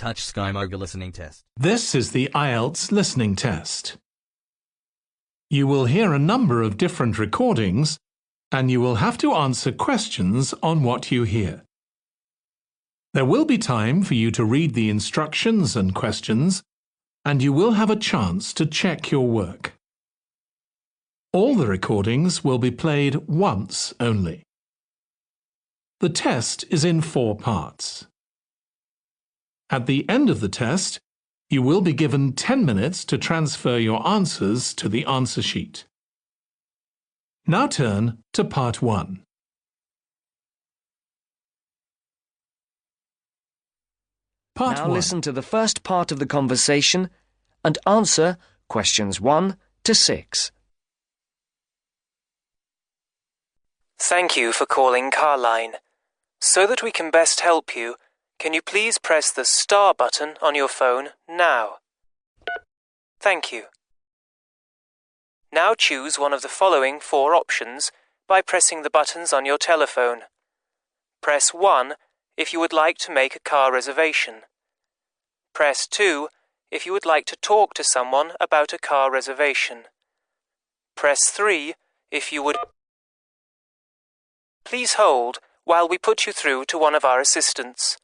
Touch Skymarker listening test. This is the Ielts listening test. You will hear a number of different recordings, and you will have to answer questions on what you hear. There will be time for you to read the instructions and questions, and you will have a chance to check your work. All the recordings will be played once only. The test is in 4 parts. At the end of the test, you will be given 10 minutes to transfer your answers to the answer sheet. Now turn to Part 1. Part Now 1. listen to the first part of the conversation and answer questions 1 to 6. Thank you for calling Carline. So that we can best help you, can you please press the star button on your phone now? Thank you. Now choose one of the following 4 options by pressing the buttons on your telephone. Press 1 if you would like to make a car reservation. Press 2 if you would like to talk to someone about a car reservation. Press 3 if you would... Please hold while we put you through to one of our assistants.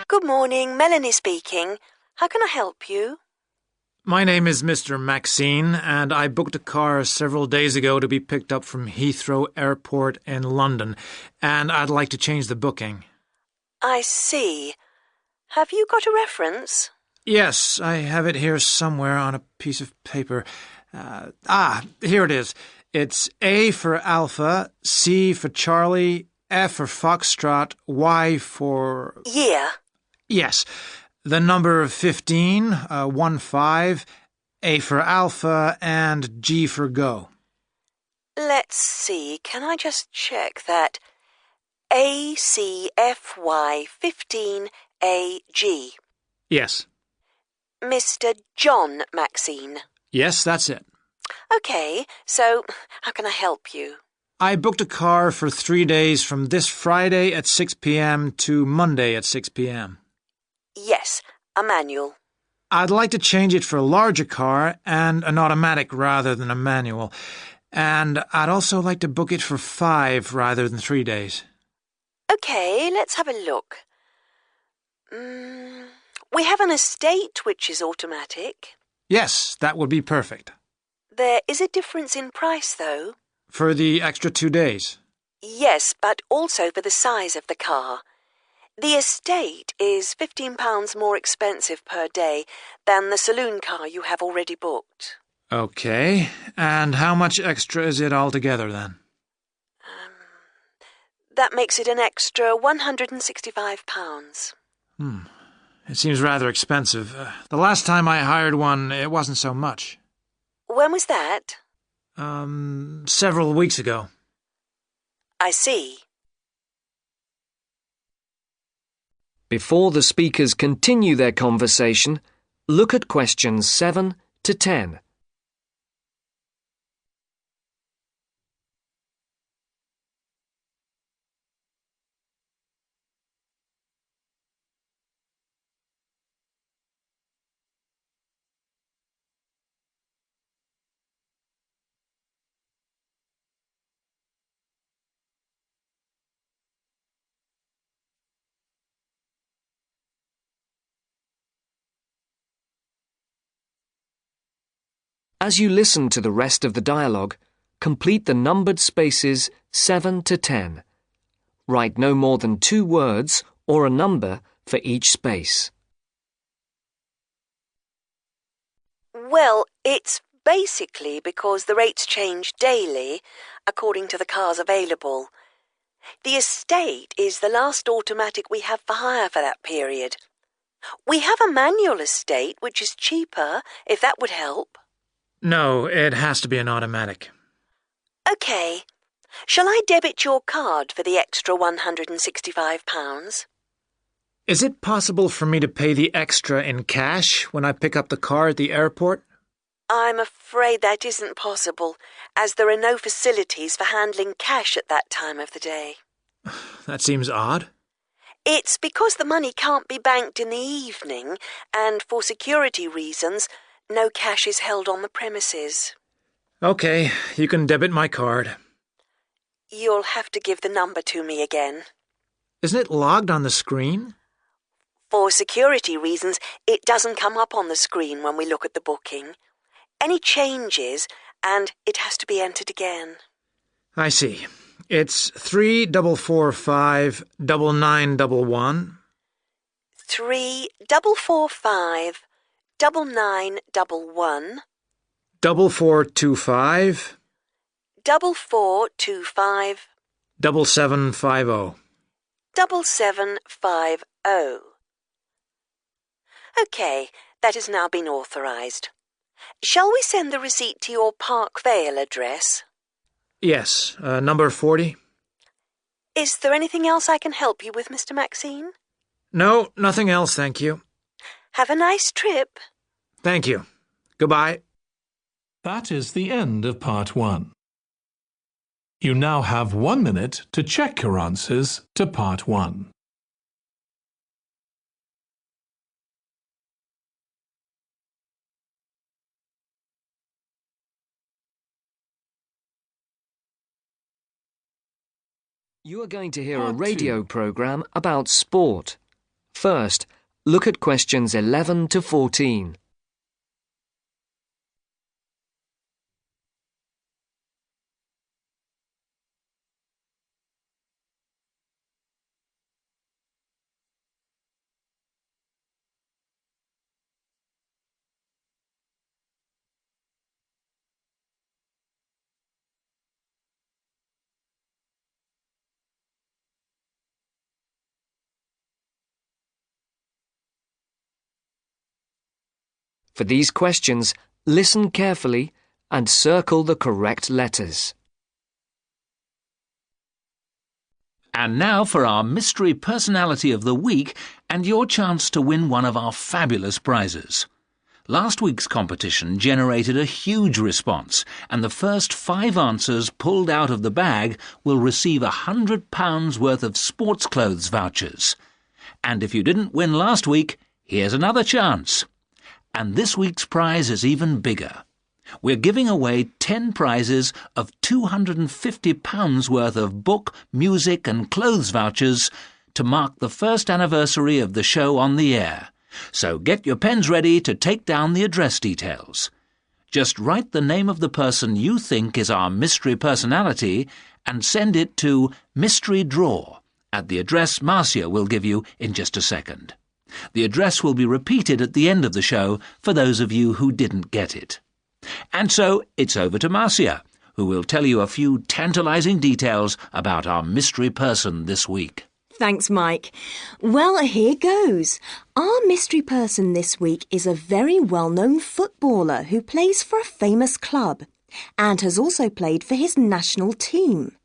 Good morning, Melanie speaking. How can I help you? My name is Mr. Maxine, and I booked a car several days ago to be picked up from Heathrow Airport in London, and I'd like to change the booking. I see. Have you got a reference? Yes, I have it here somewhere on a piece of paper. Here it is. It's A for Alpha, C for Charlie, F for Foxtrot, Y for... Year. Yes. The number 15, 15, A for Alpha, and G for Go. Let's see. Can I just check that? ACFY 15AG. Yes. Mr. John Maxine. Yes, that's it. Okay, so how can I help you? I booked a car for 3 days from this Friday at 6 p.m. to Monday at 6 p.m. Yes, a manual. I'd like to change it for a larger car and an automatic rather than a manual. And I'd also like to book it for 5 rather than 3 days. Okay, let's have a look. We have an estate which is automatic. Yes, that would be perfect. There is a difference in price, though. For the extra 2 days? Yes, but also for the size of the car. The estate is £15 more expensive per day than the saloon car you have already booked. Okay, and how much extra is it altogether then? That makes it an extra £165. It seems rather expensive. The last time I hired one, it wasn't so much. When was that? Several weeks ago. I see. Before the speakers continue their conversation, look at questions 7 to 10. As you listen to the rest of the dialogue, complete the numbered spaces 7 to 10. Write no more than 2 words or a number for each space. Well, it's basically because the rates change daily according to the cars available. The estate is the last automatic we have for hire for that period. We have a manual estate which is cheaper, if that would help. No, it has to be an automatic. OK. Shall I debit your card for the extra £165? Is it possible for me to pay the extra in cash when I pick up the car at the airport? I'm afraid that isn't possible, as there are no facilities for handling cash at that time of the day. That seems odd. It's because the money can't be banked in the evening, and for security reasons, no cash is held on the premises. Okay, you can debit my card. You'll have to give the number to me again. Isn't it logged on the screen? For security reasons, it doesn't come up on the screen when we look at the booking. Any changes, and it has to be entered again. I see. It's 3-4-4-5-9-9-11. 3-4-4-5-9-9-11. 4425 4425 7750. 7750. OK, that has now been authorised. Shall we send the receipt to your Park Vale address? Yes, number 40. Is there anything else I can help you with, Mr. Maxine? No, nothing else, thank you. Have a nice trip. Thank you. Goodbye. That is the end of part 1. You now have 1 minute to check your answers to part 1. You are going to hear a Part radio 2. program about sport. First, look at questions 11 to 14. For these questions, listen carefully and circle the correct letters. And now for our Mystery Personality of the Week and your chance to win one of our fabulous prizes. Last week's competition generated a huge response, and the first 5 answers pulled out of the bag will receive £100 worth of sports clothes vouchers. And if you didn't win last week, here's another chance. And this week's prize is even bigger. We're giving away 10 prizes of £250 worth of book, music and clothes vouchers to mark the first anniversary of the show on the air. So get your pens ready to take down the address details. Just write the name of the person you think is our mystery personality and send it to Mystery Draw at the address Marcia will give you in just a second. The address will be repeated at the end of the show for those of you who didn't get it. And so it's over to Marcia, who will tell you a few tantalising details about our mystery person this week. Thanks, Mike. Well, here goes. Our mystery person this week is a very well-known footballer who plays for a famous club and has also played for his national team.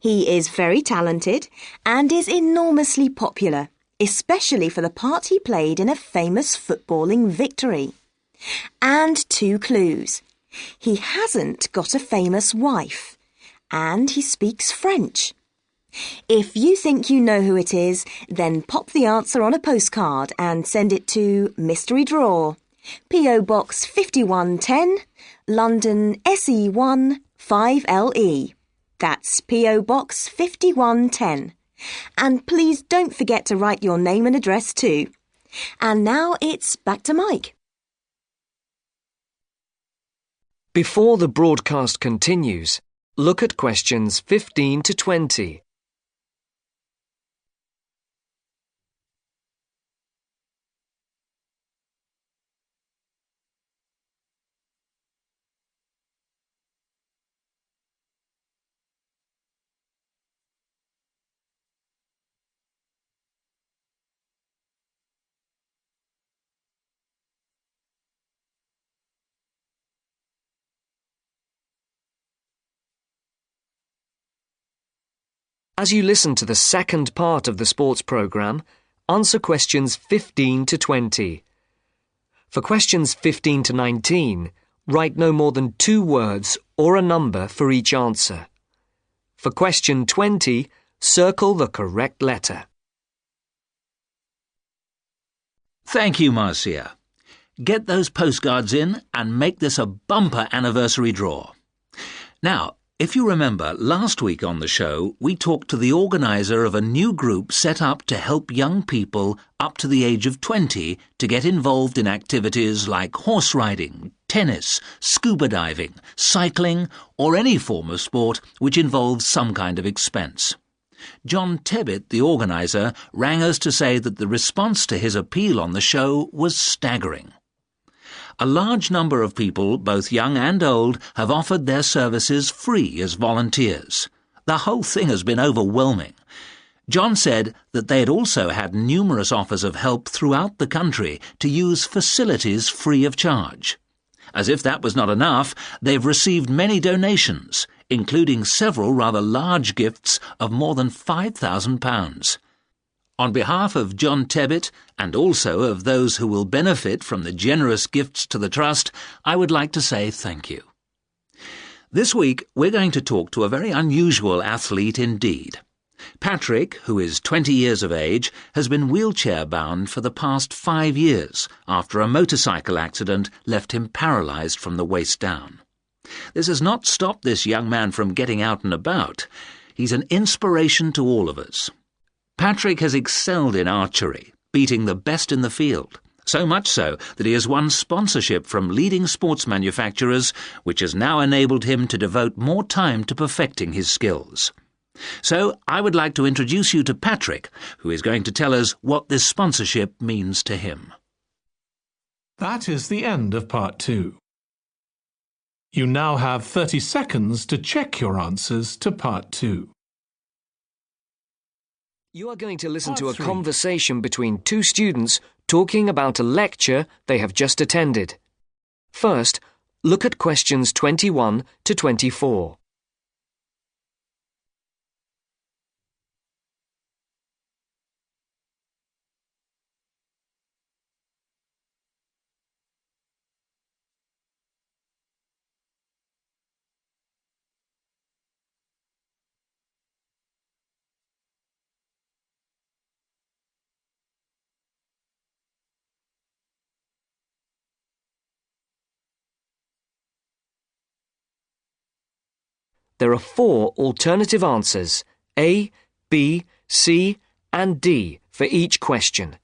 He is very talented and is enormously popular, especially for the part he played in a famous footballing victory. And 2 clues. He hasn't got a famous wife, and he speaks French. If you think you know who it is, then pop the answer on a postcard and send it to Mystery Draw, P.O. Box 5110, London SE1 5LE. That's P.O. Box 5110. And please don't forget to write your name and address too. And now it's back to Mike. Before the broadcast continues, look at questions 15 to 20. As you listen to the second part of the sports programme, answer questions 15 to 20. For questions 15 to 19, write no more than 2 words or a number for each answer. For question 20, Circle the correct letter. Thank you, Marcia. Get those postcards in and make this a bumper anniversary draw. Now, if you remember, last week on the show, we talked to the organiser of a new group set up to help young people up to the age of 20 to get involved in activities like horse riding, tennis, scuba diving, cycling, or any form of sport which involves some kind of expense. John Tebbit, the organiser, rang us to say that the response to his appeal on the show was staggering. A large number of people, both young and old, have offered their services free as volunteers. The whole thing has been overwhelming. John said that they had also had numerous offers of help throughout the country to use facilities free of charge. As if that was not enough, they've received many donations, including several rather large gifts of more than £5,000. On behalf of John Tebbit, and also of those who will benefit from the generous gifts to the Trust, I would like to say thank you. This week, we're going to talk to a very unusual athlete indeed. Patrick, who is 20 years of age, has been wheelchair-bound for the past 5 years after a motorcycle accident left him paralysed from the waist down. This has not stopped this young man from getting out and about. He's an inspiration to all of us. Patrick has excelled in archery, beating the best in the field, so much so that he has won sponsorship from leading sports manufacturers, which has now enabled him to devote more time to perfecting his skills. So I would like to introduce you to Patrick, who is going to tell us what this sponsorship means to him. That is the end of part 2. You now have 30 seconds to check your answers to part 2. You are going to listen Part to a 3. conversation between two students talking about a lecture they have just attended. First, look at questions 21 to 24. There are 4 alternative answers, A, B, C, and D, for each question.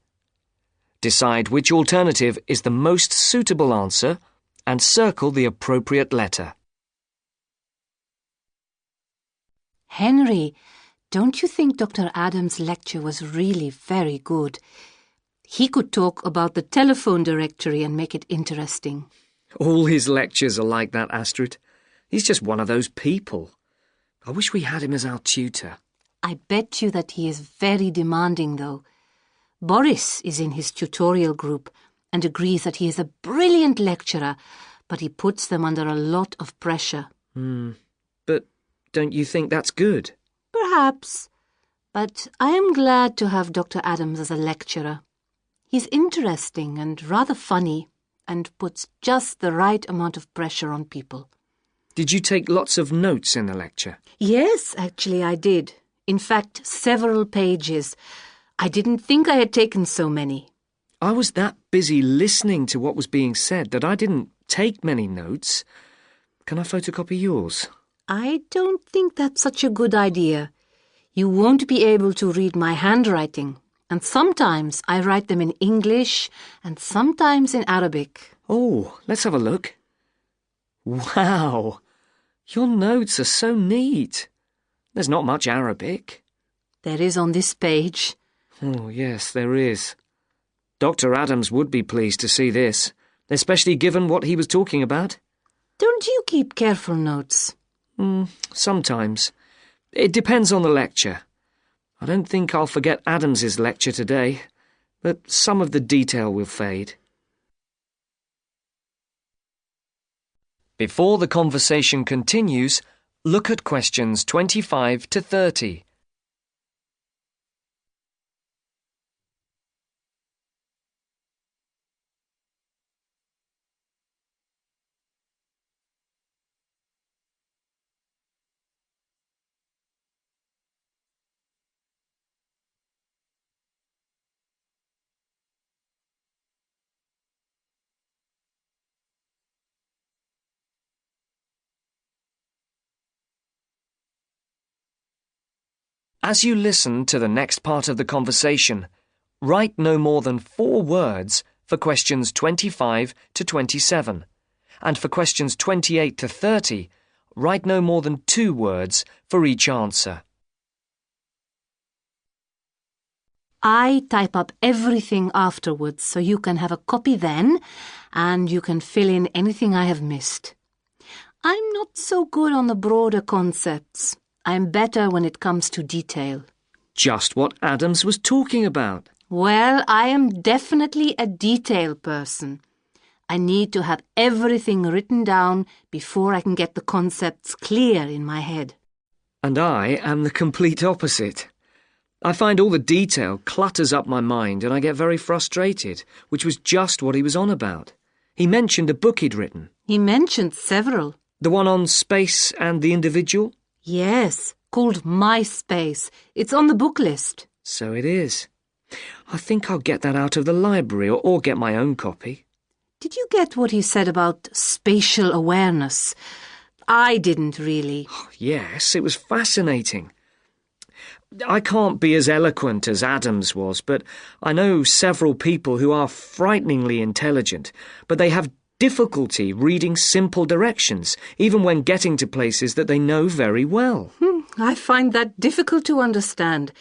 Decide which alternative is the most suitable answer and circle the appropriate letter. Henry, don't you think Dr. Adams' lecture was really very good? He could talk about the telephone directory and make it interesting. All his lectures are like that, Astrid. He's just one of those people. I wish we had him as our tutor. I bet you that he is very demanding, though. Boris is in his tutorial group and agrees that he is a brilliant lecturer, but he puts them under a lot of pressure. But don't you think that's good? Perhaps, but I am glad to have Dr. Adams as a lecturer. He's interesting and rather funny and puts just the right amount of pressure on people. Did you take lots of notes in the lecture? Yes, actually I did. In fact, several pages. I didn't think I had taken so many. I was that busy listening to what was being said that I didn't take many notes. Can I photocopy yours? I don't think that's such a good idea. You won't be able to read my handwriting, and sometimes I write them in English and sometimes in Arabic. Oh, let's have a look. Wow! Your notes are so neat. There's not much Arabic. There is on this page. Oh, yes, there is. Dr. Adams would be pleased to see this, especially given what he was talking about. Don't you keep careful notes? Sometimes. It depends on the lecture. I don't think I'll forget Adams's lecture today, but some of the detail will fade. Before the conversation continues, look at questions 25 to 30. As you listen to the next part of the conversation, write no more than 4 words for questions 25 to 27, and for questions 28 to 30, write no more than 2 words for each answer. I type up everything afterwards so you can have a copy then and you can fill in anything I have missed. I'm not so good on the broader concepts. I'm better when it comes to detail. Just what Adams was talking about. Well, I am definitely a detail person. I need to have everything written down before I can get the concepts clear in my head. And I am the complete opposite. I find all the detail clutters up my mind and I get very frustrated, which was just what he was on about. He mentioned a book he'd written. He mentioned several. The one on space and the individual? Yes, called My Space. It's on the book list. So it is. I think I'll get that out of the library or get my own copy. Did you get what he said about spatial awareness? I didn't really. Yes, it was fascinating. I can't be as eloquent as Adams was, but I know several people who are frighteningly intelligent, but they have difficulty reading simple directions, even when getting to places that they know very well. I find that difficult to understand.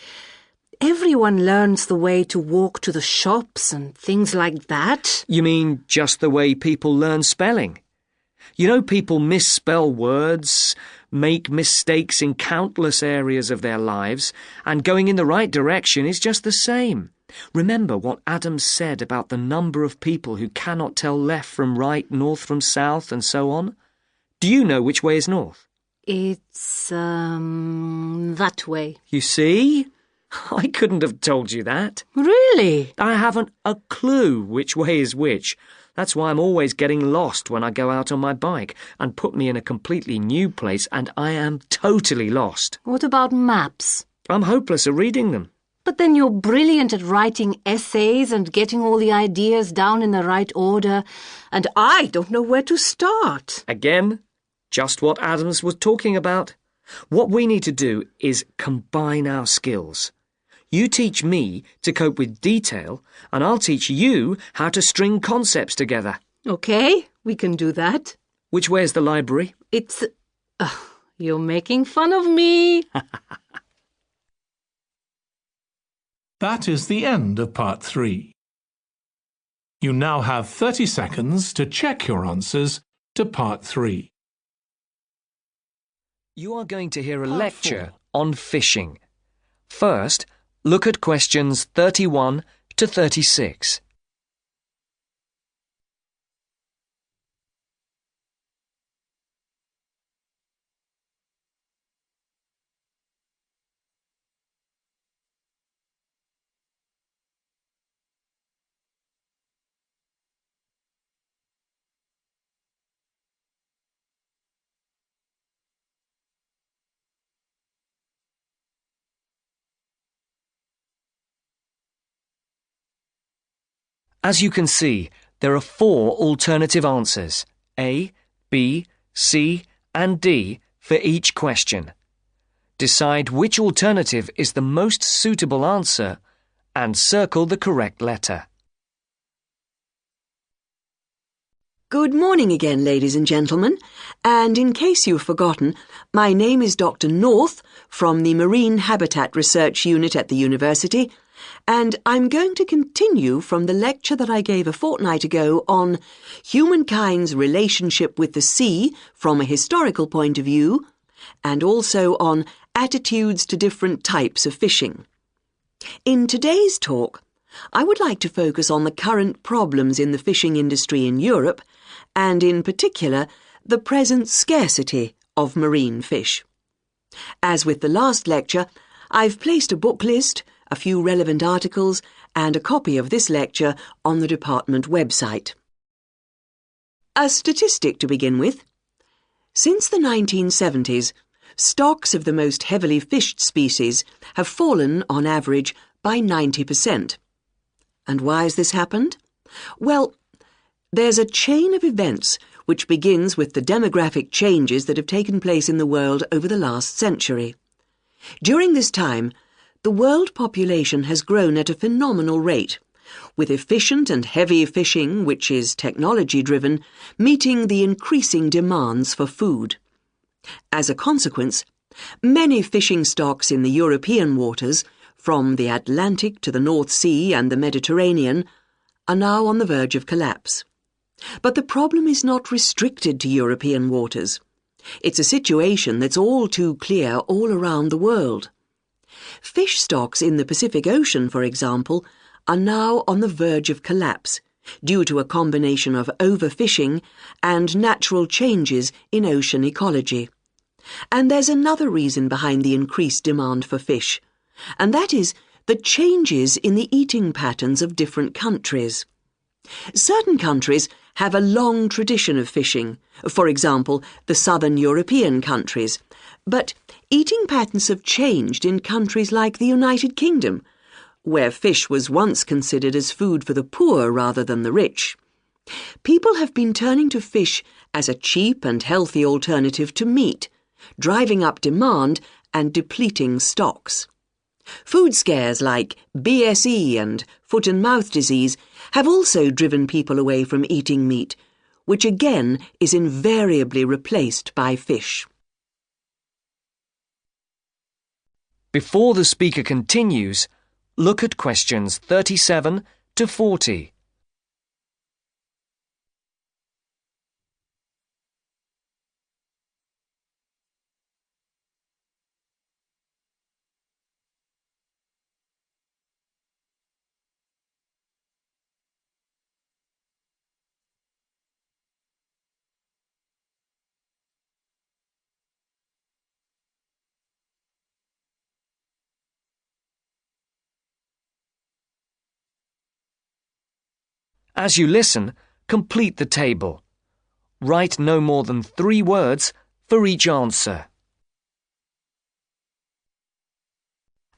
Everyone learns the way to walk to the shops and things like that. You mean just the way people learn spelling? You know, people misspell words, make mistakes in countless areas of their lives, and going in the right direction is just the same. Remember what Adams said about the number of people who cannot tell left from right, north from south, and so on? Do you know which way is north? It's, that way. You see? I couldn't have told you that. Really? I haven't a clue which way is which. That's why I'm always getting lost when I go out on my bike, and put me in a completely new place and I am totally lost. What about maps? I'm hopeless at reading them. But then you're brilliant at writing essays and getting all the ideas down in the right order, and I don't know where to start. Again, just what Adams was talking about. What we need to do is combine our skills. You teach me to cope with detail, and I'll teach you how to string concepts together. Okay, we can do that. Which way is the library? It's... you're making fun of me. That is the end of part 3. You now have 30 seconds to check your answers to part 3. You are going to hear a Part lecture 4. on fishing. First, look at questions 31 to 36. As you can see, there are 4 alternative answers, A, B, C, and D, for each question. Decide which alternative is the most suitable answer and circle the correct letter. Good morning again, ladies and gentlemen. And in case you've forgotten, my name is Dr. North from the Marine Habitat Research Unit at the university, and I'm going to continue from the lecture that I gave a fortnight ago on humankind's relationship with the sea from a historical point of view, and also on attitudes to different types of fishing. In today's talk, I would like to focus on the current problems in the fishing industry in Europe, and in particular, the present scarcity of marine fish. As with the last lecture, I've placed a book list, a few relevant articles, and a copy of this lecture on the department website. A statistic to begin with. Since the 1970s, stocks of the most heavily fished species have fallen, on average, by 90%. And why has this happened? Well, there's a chain of events which begins with the demographic changes that have taken place in the world over the last century. During this time, the world population has grown at a phenomenal rate, with efficient and heavy fishing, which is technology-driven, meeting the increasing demands for food. As a consequence, many fishing stocks in the European waters, from the Atlantic to the North Sea and the Mediterranean, are now on the verge of collapse. But the problem is not restricted to European waters. It's a situation that's all too clear all around the world. Fish stocks in the Pacific Ocean, for example, are now on the verge of collapse due to a combination of overfishing and natural changes in ocean ecology. And there's another reason behind the increased demand for fish, and that is the changes in the eating patterns of different countries. Certain countries have a long tradition of fishing, for example, the southern European countries, but eating patterns have changed in countries like the United Kingdom, where fish was once considered as food for the poor rather than the rich. People have been turning to fish as a cheap and healthy alternative to meat, driving up demand and depleting stocks. Food scares like BSE and foot and mouth disease have also driven people away from eating meat, which again is invariably replaced by fish. Before the speaker continues, look at questions 37 to 40. As you listen, complete the table. Write no more than 3 words for each answer.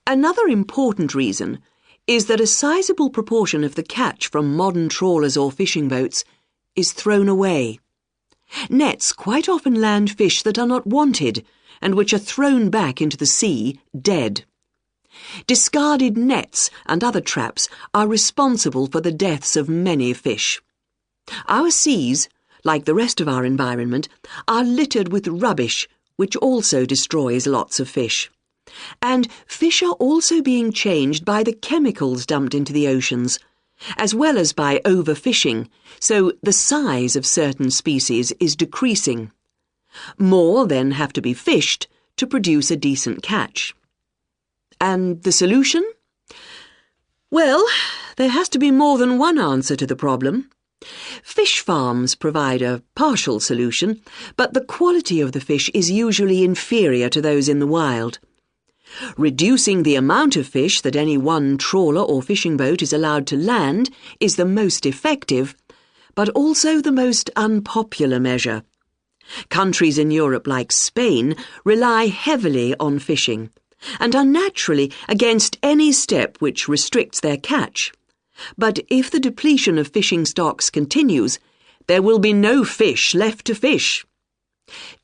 Another important reason is that a sizable proportion of the catch from modern trawlers or fishing boats is thrown away. Nets quite often land fish that are not wanted and which are thrown back into the sea dead. Discarded nets and other traps are responsible for the deaths of many fish. Our seas, like the rest of our environment, are littered with rubbish, which also destroys lots of fish. And fish are also being changed by the chemicals dumped into the oceans, as well as by overfishing, so the size of certain species is decreasing. More then have to be fished to produce a decent catch. And the solution? Well, there has to be more than one answer to the problem. Fish farms provide a partial solution, but the quality of the fish is usually inferior to those in the wild. Reducing the amount of fish that any one trawler or fishing boat is allowed to land is the most effective, but also the most unpopular measure. Countries in Europe like Spain rely heavily on fishing, and are naturally against any step which restricts their catch. But if the depletion of fishing stocks continues, there will be no fish left to fish.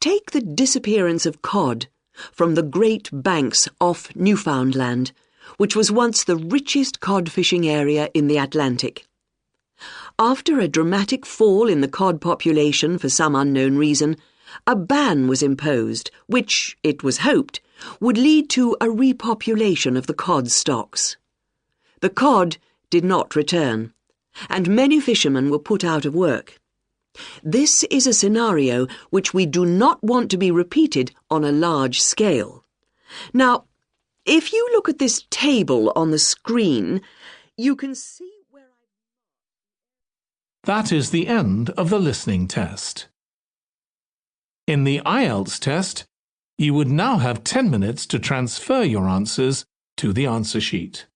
Take the disappearance of cod from the Great Banks off Newfoundland, which was once the richest cod fishing area in the Atlantic. After a dramatic fall in the cod population for some unknown reason, a ban was imposed, which, it was hoped, would lead to a repopulation of the cod stocks. The cod did not return, and many fishermen were put out of work. This is a scenario which we do not want to be repeated on a large scale. Now, if you look at this table on the screen, you can see where That is the end of the listening test. In the Ielts test, you would now have 10 minutes to transfer your answers to the answer sheet.